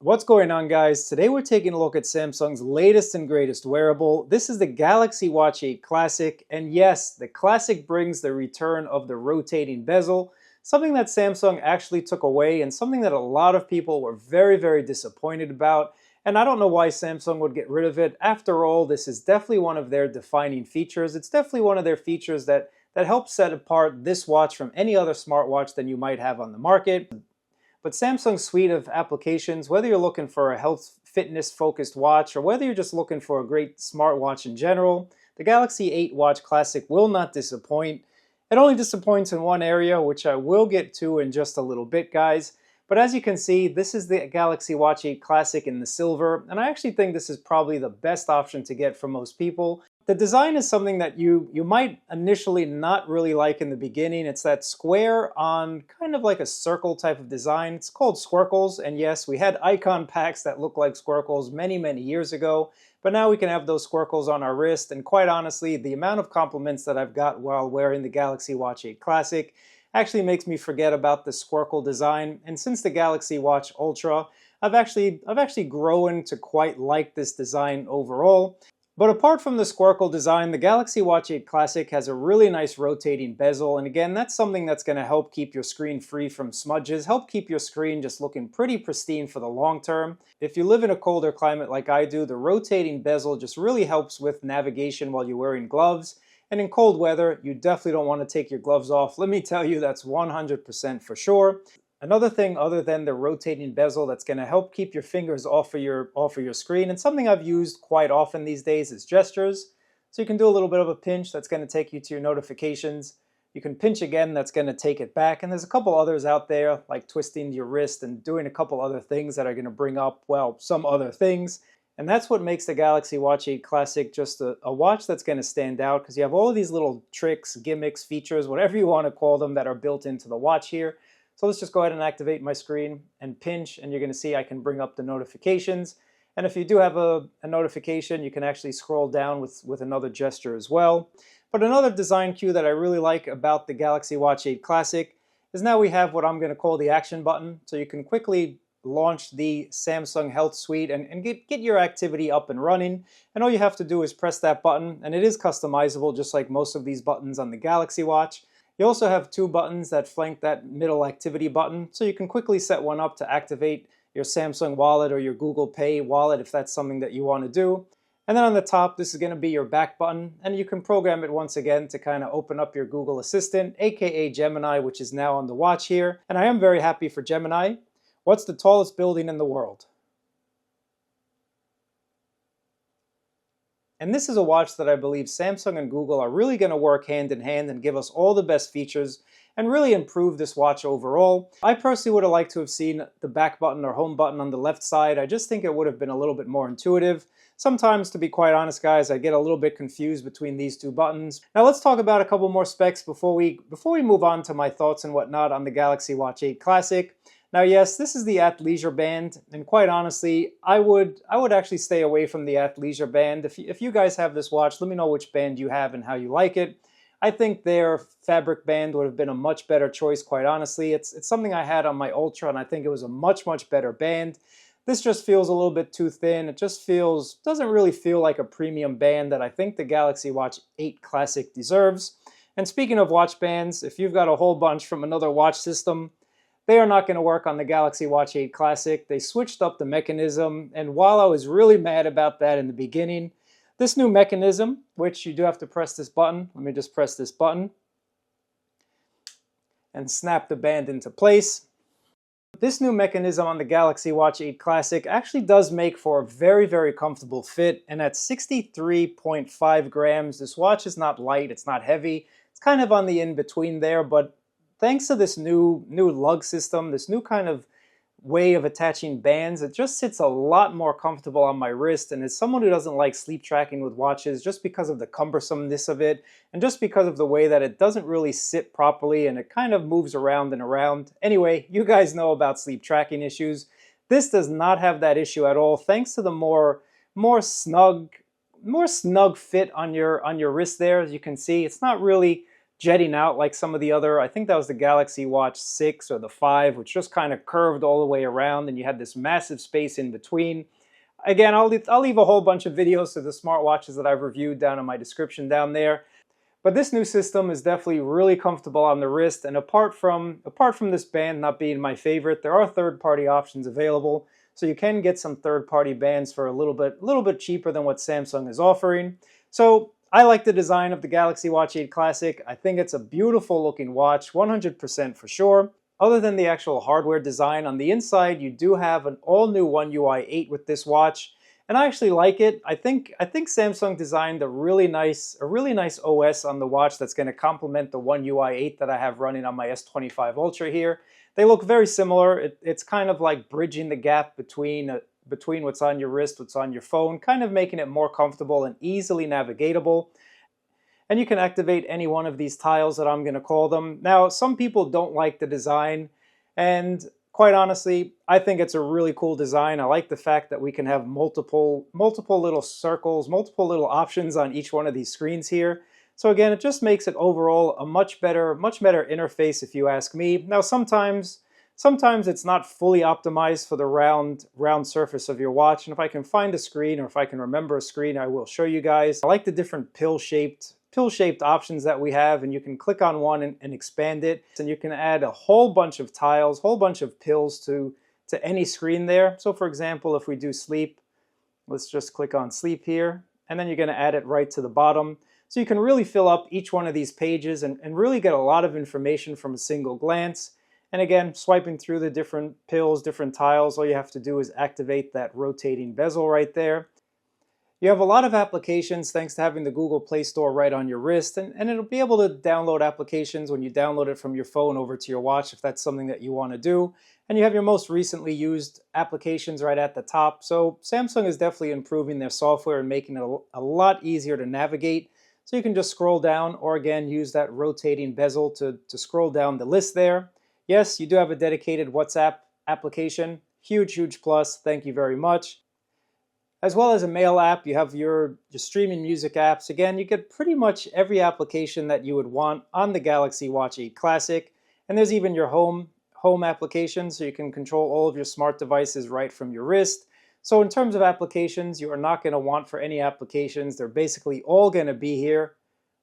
What's going on, guys? Today we're taking a look at Samsung's latest and greatest wearable. This is the Galaxy Watch 8 Classic, and yes, the Classic brings the return of the rotating bezel, something that Samsung actually took away and something that a lot of people were very disappointed about. And I don't know why Samsung would get rid of it. After all, this is definitely one of their defining features. It's definitely one of their features that helps set apart this watch from any other smartwatch that you might have on the market. But Samsung's suite of applications, whether you're looking for a health fitness focused watch or whether you're just looking for a great smartwatch in general, the Galaxy 8 Watch Classic will not disappoint. It only disappoints in one area, which I will get to in just a little bit, guys. But as you can see, this is the Galaxy Watch 8 Classic in the silver, and I actually think this is probably the best option to get for most people. The design is something that you might initially not really like in the beginning. It's that square on kind of like a circle type of design. It's called squircles, and yes, we had icon packs that look like squircles many years ago, but now we can have those squircles on our wrist, and quite honestly, the amount of compliments that I've got while wearing the Galaxy Watch 8 Classic actually makes me forget about the squircle design. And since the Galaxy Watch Ultra, I've actually grown to quite like this design overall. But apart from the squircle design, the Galaxy Watch 8 Classic has a really nice rotating bezel, and again, that's something that's going to help keep your screen free from smudges, help keep your screen just looking pretty pristine for the long term. If you live in a colder climate like I do, the rotating bezel just really helps with navigation while you're wearing gloves. And in cold weather, you definitely don't want to take your gloves off. Let me tell you, that's 100% for sure. Another thing other than the rotating bezel that's going to help keep your fingers off of your screen, and something I've used quite often these days, is gestures. So you can do a little bit of a pinch that's going to take you to your notifications. You can pinch again, that's going to take it back. And there's a couple others out there, like twisting your wrist and doing a couple other things that are going to bring up, well, some other things. And that's what makes the Galaxy Watch 8 Classic just a watch that's going to stand out, because you have all of these little tricks, gimmicks, features, whatever you want to call them, that are built into the watch here. So let's just go ahead and activate my screen and pinch, and you're going to see I can bring up the notifications. And if you do have a notification, you can actually scroll down with another gesture as well. But another design cue that I really like about the Galaxy Watch 8 Classic is now we have what I'm going to call the action button. So you can quickly launch the Samsung Health Suite and get your activity up and running. And all you have to do is press that button, and it is customizable just like most of these buttons on the Galaxy Watch. You also have two buttons that flank that middle activity button, so you can quickly set one up to activate your Samsung Wallet or your Google Pay wallet if that's something that you want to do. And then on the top, this is going to be your back button, and you can program it once again to kind of open up your Google Assistant, aka Gemini, which is now on the watch here. And I am very happy for Gemini. What's the tallest building in the world? And this is a watch that I believe Samsung and Google are really going to work hand in hand and give us all the best features and really improve this watch overall. I personally would have liked to have seen the back button or home button on the left side. I just think it would have been a little bit more intuitive. Sometimes, to be quite honest, guys, I get a little bit confused between these two buttons. Now let's talk about a couple more specs before we move on to my thoughts and whatnot on the Galaxy Watch 8 Classic. Now, yes, this is the athleisure band, and quite honestly, I would actually stay away from the athleisure band. If you guys have this watch, let me know which band you have and how you like it. I think their fabric band would have been a much better choice, quite honestly. It's something I had on my Ultra, and I think it was a much better band. This just feels a little bit too thin. It just doesn't really feel like a premium band that I think the Galaxy Watch 8 Classic deserves. And speaking of watch bands, if you've got a whole bunch from another watch system, they are not going to work on the Galaxy Watch 8 Classic. They switched up the mechanism, and while I was really mad about that in the beginning, this new mechanism, which you do have to press this button, let me just press this button and snap the band into place. This new mechanism on the Galaxy Watch 8 Classic actually does make for a very comfortable fit, and at 63.5 grams, this watch is not light, it's not heavy, it's kind of on the in-between there, but thanks to this new lug system, this new kind of way of attaching bands, it just sits a lot more comfortable on my wrist. And as someone who doesn't like sleep tracking with watches, just because of the cumbersomeness of it, and just because of the way that it doesn't really sit properly and it kind of moves around and around. Anyway, you guys know about sleep tracking issues. This does not have that issue at all, thanks to the more snug fit on your wrist there. As you can see, it's not really jetting out like some of the other, I think that was the Galaxy Watch 6 or the 5, which just kind of curved all the way around and you had this massive space in between. Again, I'll leave a whole bunch of videos of the smartwatches that I've reviewed down in my description down there. But this new system is definitely really comfortable on the wrist, and apart from this band not being my favorite, there are third-party options available. So you can get some third-party bands for a little bit cheaper than what Samsung is offering. So I like the design of the Galaxy Watch 8 Classic. I think it's a beautiful looking watch, 100% for sure. Other than the actual hardware design, on the inside you do have an all-new One UI 8 with this watch, and I actually like it. I think Samsung designed a really nice OS on the watch that's going to complement the One UI 8 that I have running on my S25 Ultra here. They look very similar. It's kind of like bridging the gap between what's on your wrist, what's on your phone, kind of making it more comfortable and easily navigatable. And you can activate any one of these tiles that I'm going to call them. Now, some people don't like the design, and quite honestly, I think it's a really cool design. I like the fact that we can have multiple little circles, multiple little options on each one of these screens here. So again, it just makes it overall a much better interface if you ask me. Now, sometimes it's not fully optimized for the round surface of your watch, and if I can find a screen or if I can remember a screen, I will show you guys. I like the different pill-shaped options that we have, and you can click on one and expand it, and you can add a whole bunch of tiles, whole bunch of pills to any screen there. So for example, if we do sleep, let's just click on sleep here, and then you're going to add it right to the bottom. So you can really fill up each one of these pages and really get a lot of information from a single glance. And again, swiping through the different pills, different tiles, all you have to do is activate that rotating bezel right there. You have a lot of applications thanks to having the Google Play Store right on your wrist, and it'll be able to download applications when you download it from your phone over to your watch if that's something that you want to do. And you have your most recently used applications right at the top. So Samsung is definitely improving their software and making it a lot easier to navigate. So you can just scroll down, or again, use that rotating bezel to scroll down the list there. Yes, you do have a dedicated WhatsApp application. Huge plus, thank you very much. As well as a mail app, you have your streaming music apps. Again, you get pretty much every application that you would want on the Galaxy Watch 8 Classic. And there's even your home application, so you can control all of your smart devices right from your wrist. So in terms of applications, you are not going to want for any applications. They're basically all going to be here.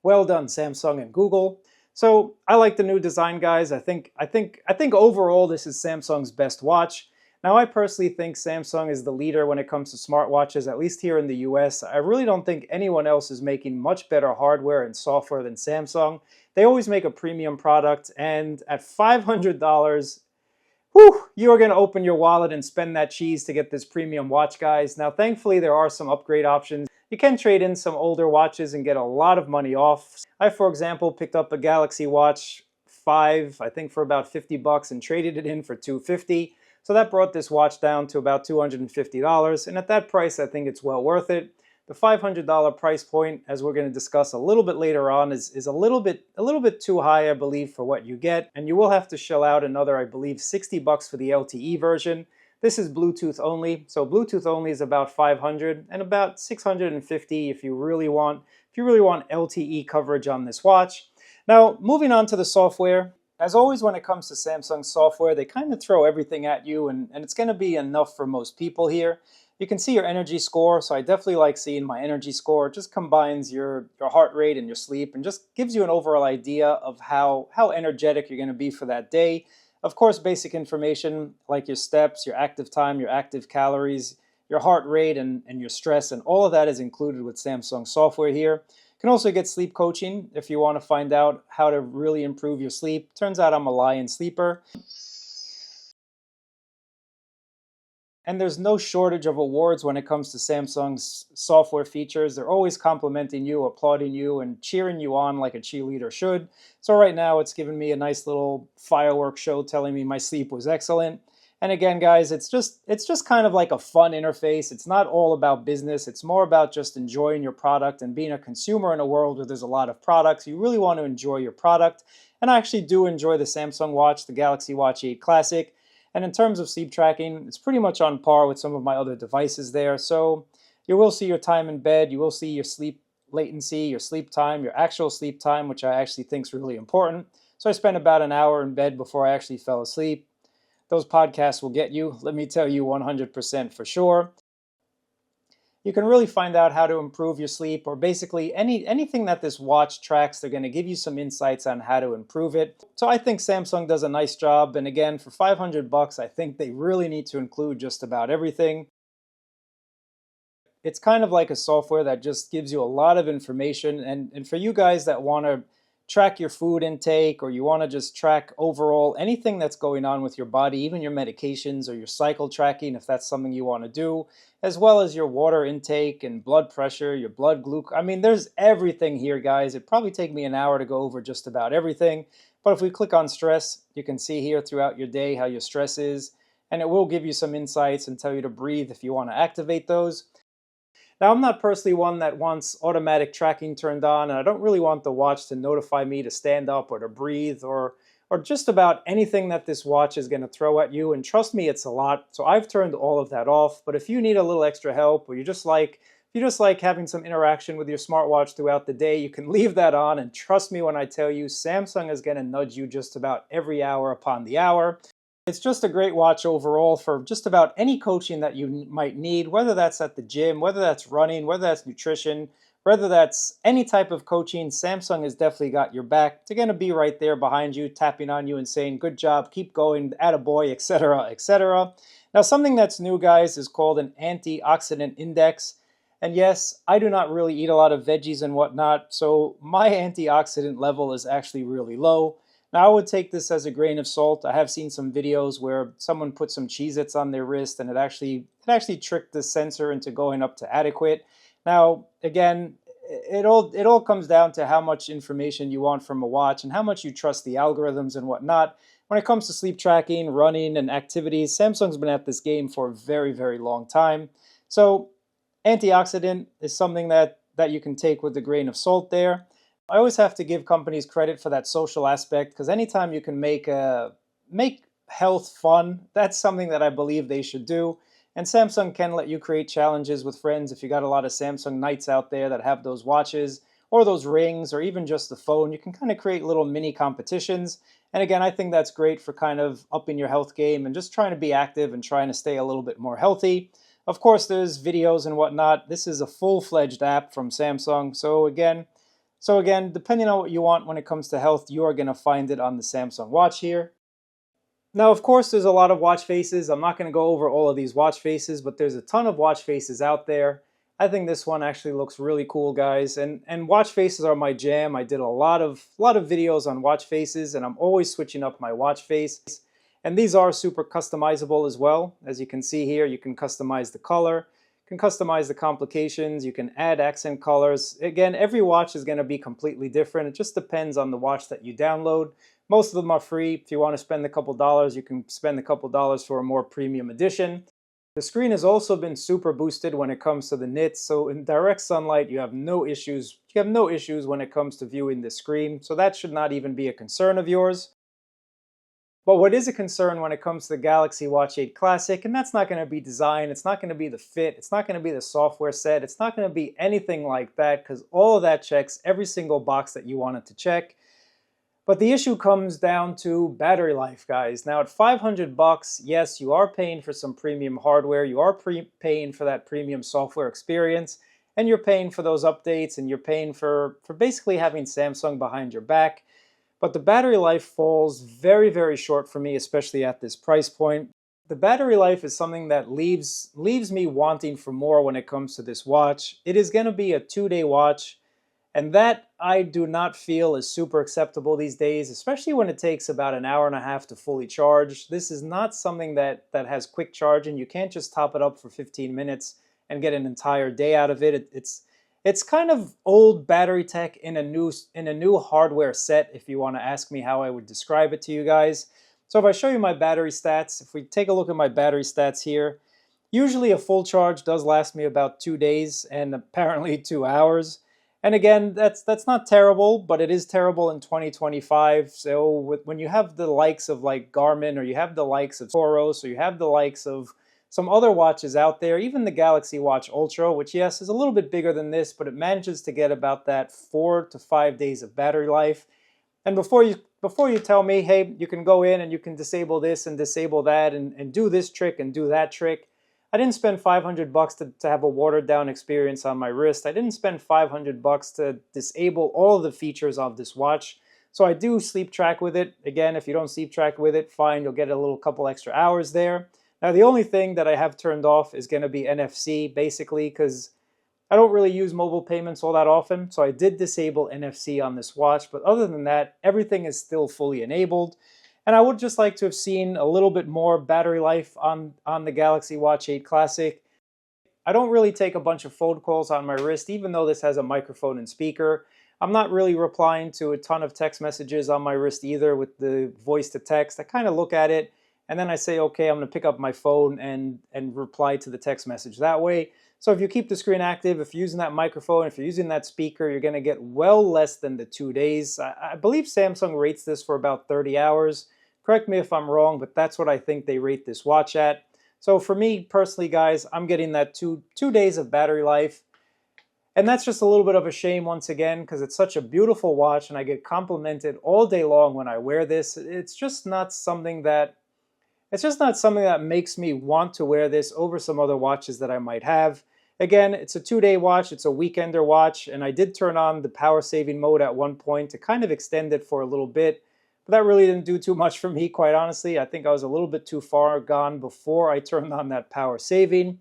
Well done, Samsung and Google. So I like the new design, guys. I think overall this is Samsung's best watch. Now, I personally think Samsung is the leader when it comes to smartwatches, at least here in the US. I really don't think anyone else is making much better hardware and software than Samsung. They always make a premium product, and at $500, whew, you are going to open your wallet and spend that cheese to get this premium watch, guys. Now, thankfully, there are some upgrade options. You can trade in some older watches and get a lot of money off. I, for example, picked up a Galaxy Watch 5, I think for about $50, and traded it in for $250. So that brought this watch down to about $250, and at that price, I think it's well worth it. The $500 price point, as we're going to discuss a little bit later on, is a little bit too high, I believe, for what you get, and you will have to shell out another, I believe, $60 for the LTE version. This is Bluetooth only, so Bluetooth only is about $500 and about $650 if you really want LTE coverage on this watch. Now, moving on to the software. As always, when it comes to Samsung software, they kind of throw everything at you, and it's going to be enough for most people here. You can see your energy score, so I definitely like seeing my energy score. It just combines your heart rate and your sleep and just gives you an overall idea of how energetic you're going to be for that day. Of course, basic information like your steps, your active time, your active calories, your heart rate, and your stress, and all of that is included with Samsung software here. You can also get sleep coaching if you want to find out how to really improve your sleep. Turns out I'm a lion sleeper. And there's no shortage of awards when it comes to Samsung's software features. They're always complimenting you, applauding you, and cheering you on like a cheerleader should. So right now it's giving me a nice little fireworks show telling me my sleep was excellent. And again, guys, it's just kind of like a fun interface. It's not all about business. It's more about just enjoying your product and being a consumer in a world where there's a lot of products. You really want to enjoy your product. And I actually do enjoy the Samsung Watch, the Galaxy Watch 8 Classic. And in terms of sleep tracking, it's pretty much on par with some of my other devices there. So you will see your time in bed. You will see your sleep latency, your sleep time, your actual sleep time, which I actually think is really important. So I spent about an hour in bed before I actually fell asleep. Those podcasts will get you, let me tell you 100% for sure. You can really find out how to improve your sleep, or basically anything that this watch tracks. They're going to give you some insights on how to improve it. So I think Samsung does a nice job, and again, for 500 bucks, I think they really need to include just about everything. It's kind of like a software that just gives you a lot of information, and for you guys that want to track your food intake, or you want to just track overall anything that's going on with your body, even your medications or your cycle tracking, if that's something you want to do, as well as your water intake and blood pressure, your blood glucose. I mean, there's everything here, guys. It'd probably take me an hour to go over just about everything. But if we click on stress, you can see here throughout your day how your stress is, and it will give you some insights and tell you to breathe if you want to activate those. Now, I'm not personally one that wants automatic tracking turned on, and I don't really want the watch to notify me to stand up or to breathe, or just about anything that this watch is going to throw at you. And trust me, it's a lot. So I've turned all of that off. But if you need a little extra help, or you just like having some interaction with your smartwatch throughout the day, you can leave that on. And trust me when I tell you, Samsung is going to nudge you just about every hour upon the hour. It's just a great watch overall for just about any coaching that you might need, whether that's at the gym, whether that's running, whether that's nutrition, whether that's any type of coaching. Samsung has definitely got your back. They're going to be right there behind you, tapping on you and saying, good job, keep going, attaboy, etc., etc. Now, something that's new, guys, is called an antioxidant index. And yes, I do not really eat a lot of veggies and whatnot, so my antioxidant level is actually really low. Now, I would take this as a grain of salt. I have seen some videos where someone put some Cheez-Its on their wrist, and it actually tricked the sensor into going up to adequate. Now, again, it all comes down to how much information you want from a watch and how much you trust the algorithms and whatnot. When it comes to sleep tracking, running, and activities, Samsung's been at this game for a very, very long time. So antioxidant is something that you can take with a grain of salt there. I always have to give companies credit for that social aspect, because anytime you can make health fun, that's something that I believe they should do. And Samsung can let you create challenges with friends if you got a lot of Samsung Knights out there that have those watches or those rings or even just the phone. You can kind of create little mini competitions. And again, I think that's great for kind of upping your health game and just trying to be active and trying to stay a little bit more healthy. Of course, there's videos and whatnot. This is a full-fledged app from Samsung. So again, depending on what you want when it comes to health, you are going to find it on the Samsung watch here. Now, of course, there's a lot of watch faces. I'm not going to go over all of these watch faces, but there's a ton of watch faces out there. I think this one actually looks really cool, guys. And watch faces are my jam. I did a lot of videos on watch faces, and I'm always switching up my watch face. And these are super customizable as well. As you can see here, you can customize the color. You can customize the complications, you can add accent colors. Again, every watch is going to be completely different. It just depends on the watch that you download. Most of them are free. If you want to spend a couple dollars, you can spend a couple dollars for a more premium edition. The screen has also been super boosted when it comes to the nits, so in direct sunlight you have no issues. You have no issues when it comes to viewing the screen, so that should not even be a concern of yours. But what is a concern when it comes to the Galaxy Watch 8 Classic, and that's not going to be design, it's not going to be the fit, it's not going to be the software set, it's not going to be anything like that, because all of that checks every single box that you want it to check. But the issue comes down to battery life, guys. Now at 500 bucks, yes, you are paying for some premium hardware, you are paying for that premium software experience, and you're paying for those updates, and you're paying for basically having Samsung behind your back. But the battery life falls very, very short for me, especially at this price point. The battery life is something that leaves me wanting for more when it comes to this watch. It is going to be a 2-day watch, and that I do not feel is super acceptable these days, especially when it takes about an hour and a half to fully charge. This is not something that has quick charging. You can't just top it up for 15 minutes and get an entire day out of it. It's kind of old battery tech in a new hardware set, if you want to ask me how I would describe it to you guys. So if I show you my battery stats, if we take a look at my battery stats here, usually a full charge does last me about 2 days and apparently 2 hours. And again, that's not terrible, but it is terrible in 2025. So when you have the likes of like Garmin, or you have the likes of Toros, or you have the likes of some other watches out there, even the Galaxy Watch Ultra, which yes, is a little bit bigger than this, but it manages to get about that 4 to 5 days of battery life. And before you tell me, hey, you can go in and you can disable this and disable that and do this trick and do that trick, I didn't spend 500 bucks to have a watered down experience on my wrist. I didn't spend 500 bucks to disable all of the features of this watch. So I do sleep track with it. Again, if you don't sleep track with it, fine, you'll get a little couple extra hours there. Now the only thing that I have turned off is going to be NFC, basically, because I don't really use mobile payments all that often. So I did disable NFC on this watch, but other than that, everything is still fully enabled. And I would just like to have seen a little bit more battery life on the Galaxy Watch 8 Classic. I don't really take a bunch of phone calls on my wrist, even though this has a microphone and speaker. I'm not really replying to a ton of text messages on my wrist either with the voice to text. I kind of look at it and then I say, okay, I'm going to pick up my phone and reply to the text message that way. So if you keep the screen active, if you're using that microphone, if you're using that speaker, you're going to get well less than the 2 days. I believe Samsung rates this for about 30 hours. Correct me if I'm wrong, but that's what I think they rate this watch at. So for me personally, guys, I'm getting that two days of battery life. And that's just a little bit of a shame once again, because it's such a beautiful watch and I get complimented all day long when I wear this. It's just not something that makes me want to wear this over some other watches that I might have. Again, it's a 2-day watch, it's a weekender watch, and I did turn on the power saving mode at one point to kind of extend it for a little bit. But that really didn't do too much for me, quite honestly. I think I was a little bit too far gone before I turned on that power saving.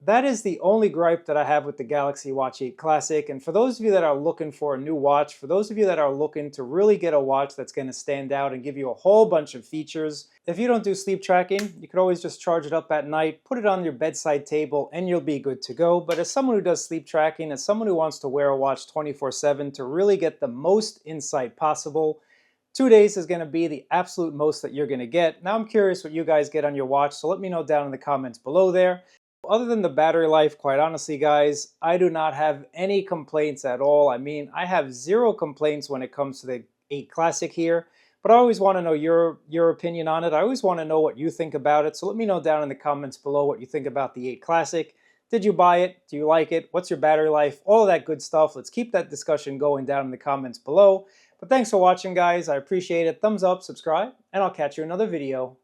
That is the only gripe that I have with the Galaxy Watch 8 Classic. And for those of you that are looking for a new watch, for those of you that are looking to really get a watch that's going to stand out and give you a whole bunch of features, if you don't do sleep tracking, you could always just charge it up at night, put it on your bedside table, and you'll be good to go. But as someone who does sleep tracking, as someone who wants to wear a watch 24/7 to really get the most insight possible, 2 days is going to be the absolute most that you're going to get. Now I'm curious what you guys get on your watch, so let me know down in the comments below there. Other than the battery life, quite honestly, guys, I do not have any complaints at all. I mean, I have zero complaints when it comes to the 8 Classic here, but I always want to know your opinion on it. I always want to know what you think about it, so let me know down in the comments below what you think about the 8 Classic. Did you buy it? Do you like it? What's your battery life? All of that good stuff. Let's keep that discussion going down in the comments below. But thanks for watching, guys. I appreciate it. Thumbs up, subscribe, and I'll catch you in another video.